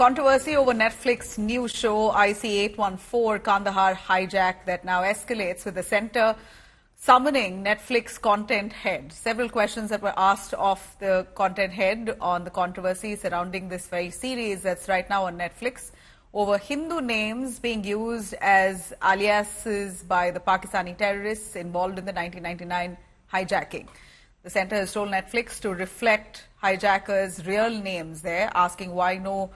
controversy over Netflix new show IC814 Kandahar Hijack that now escalates with the centre summoning Netflix content head. Several questions that were asked of the content head on the controversy surrounding this very series that's right now on Netflix over Hindu names being used as aliases by the Pakistani terrorists involved in the 1999 hijacking. The centre has told Netflix to reflect hijackers' real names there, asking why no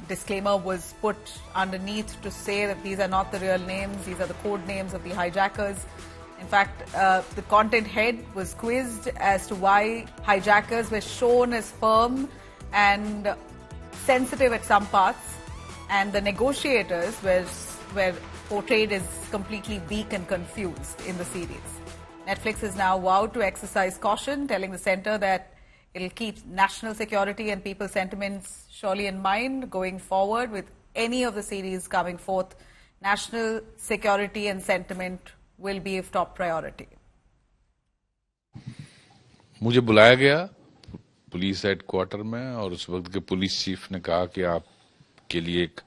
disclaimer was put underneath to say that these are not the real names, these are the code names of the hijackers. In fact, the content head was quizzed as to why hijackers were shown as firm and sensitive at some parts, and the negotiators were portrayed as completely weak and confused in the series. Netflix has now vowed to exercise caution, telling the centre that it'll keep national security and people's sentiments surely in mind going forward with any of the series coming forth. National security and sentiment will be of top priority. मुझे बुलाया गया police headquarter में और उस वक्त के police chief ने कहा कि आपके लिए एक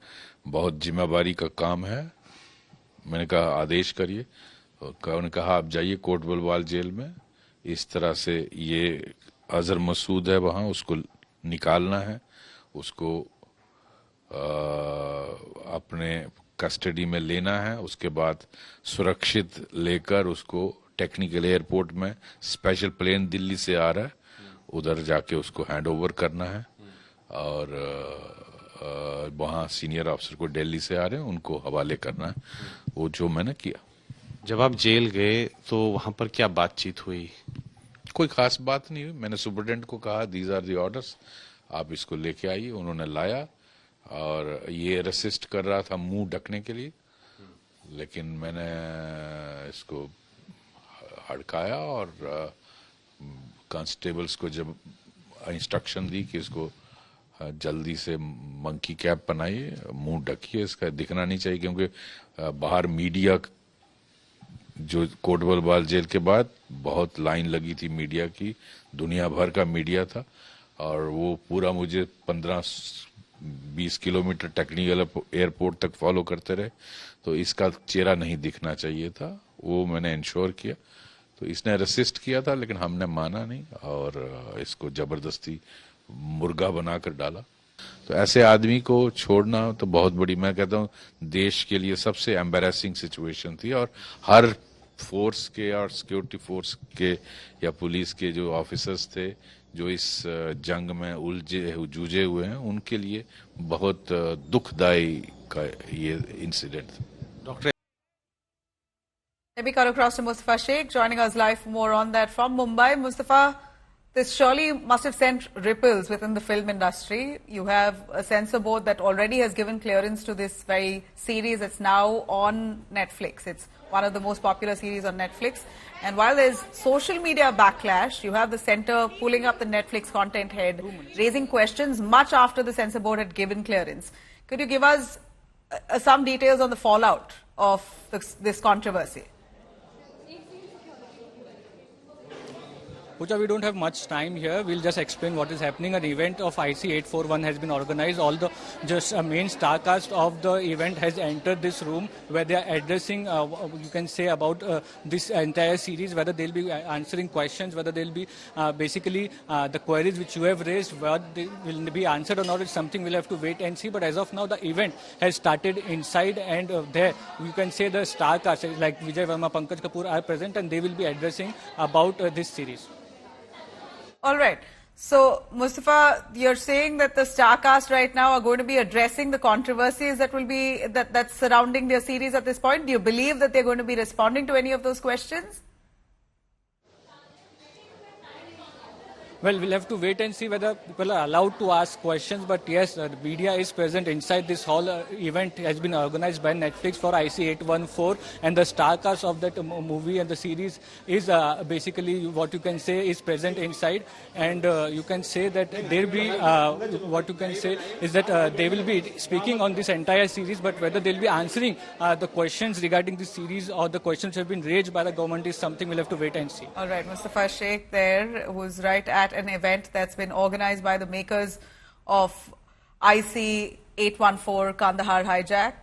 बहुत जिम्मेदारी का काम है। मैंने कहा आदेश करिए। उन्होंने कहा आप जाइए कोट बलवाल जेल में, इस तरह से ये अजहर मसूद है वहाँ, उसको निकालना है, उसको अपने कस्टडी में लेना है, उसके बाद सुरक्षित लेकर उसको टेक्निकल एयरपोर्ट में स्पेशल प्लेन दिल्ली से आ रहा है, उधर जाके उसको हैंड ओवर करना है और वहाँ सीनियर अफसर को दिल्ली से आ रहे हैं उनको हवाले करना है। वो जो मैंने किया। जब आप जेल गए तो वहां पर क्या बातचीत हुई? कोई खास बात नहीं हुई। मैंने सुपरिटेंडेंट को कहा दीज आर दी ऑर्डर्स, आप इसको लेके आइए। उन्होंने लाया और ये रेसिस्ट कर रहा था मुंह ढकने के लिए, लेकिन मैंने इसको हड़काया और कांस्टेबल्स को जब इंस्ट्रक्शन दी कि इसको जल्दी से मंकी कैप बनाइए, मुंह ढकिए, इसका दिखना नहीं चाहिए, क्योंकि बाहर मीडिया जो कोट बलवाल जेल के बाद बहुत लाइन लगी थी मीडिया की, दुनिया भर का मीडिया था और वो पूरा मुझे 15-20 किलोमीटर टेक्निकल एयरपोर्ट तक फॉलो करते रहे, तो इसका चेहरा नहीं दिखना चाहिए था। वो मैंने इंश्योर किया। तो इसने रेसिस्ट किया था लेकिन हमने माना नहीं और इसको जबरदस्ती मुर्गा बनाकर डाला। तो ऐसे आदमी को छोड़ना तो बहुत बड़ी, मैं कहता हूँ देश के लिए सबसे एम्बैरेसिंग सिचुएशन थी और हर फोर्स के और सिक्योरिटी फोर्स के या पुलिस के जो ऑफिसर्स थे जो इस जंग में जूझे हुए हैं उनके लिए बहुत दुखदायी का ये इंसिडेंट था। Doctor Let me cut across to Mustafa Sheikh, joining us live for more on that from Mumbai. Mustafa, this surely must have sent ripples within the film industry. You have a censor board that already has given clearance to this very series that's now on Netflix. It's one of the most popular series on Netflix. And while there's social media backlash, you have the centre pulling up the Netflix content head, raising questions much after the censor board had given clearance. Could you give us some details on the fallout of this controversy? Pooja, we don't have much time here. We'll just explain what is happening. An event of IC841 has been organized. All the main star cast of the event has entered this room where they are addressing, you can say, about this entire series, whether they'll be answering questions, whether they'll be basically the queries which you have raised, whether they will be answered or not. It's something we'll have to wait and see. But as of now, the event has started inside, and there you can say the star cast like Vijay Verma, Pankaj Kapoor are present, and they will be addressing about this series. All right. So, Mustafa, you're saying that the star cast right now are going to be addressing the controversies that will be that's surrounding their series at this point. Do you believe that they're going to be responding to any of those questions? Well, we'll have to wait and see whether people are allowed to ask questions. But yes, the media is present inside this whole event has been organized by Netflix for IC814. And the star cast of that movie and the series is basically what you can say is present inside. And you can say that there be, what you can say is that they will be speaking on this entire series. But whether they'll be answering the questions regarding this series or the questions have been raised by the government is something we'll have to wait and see. All right, Mustafa Sheikh there, who's right at an event that's been organized by the makers of IC 814 Kandahar hijack.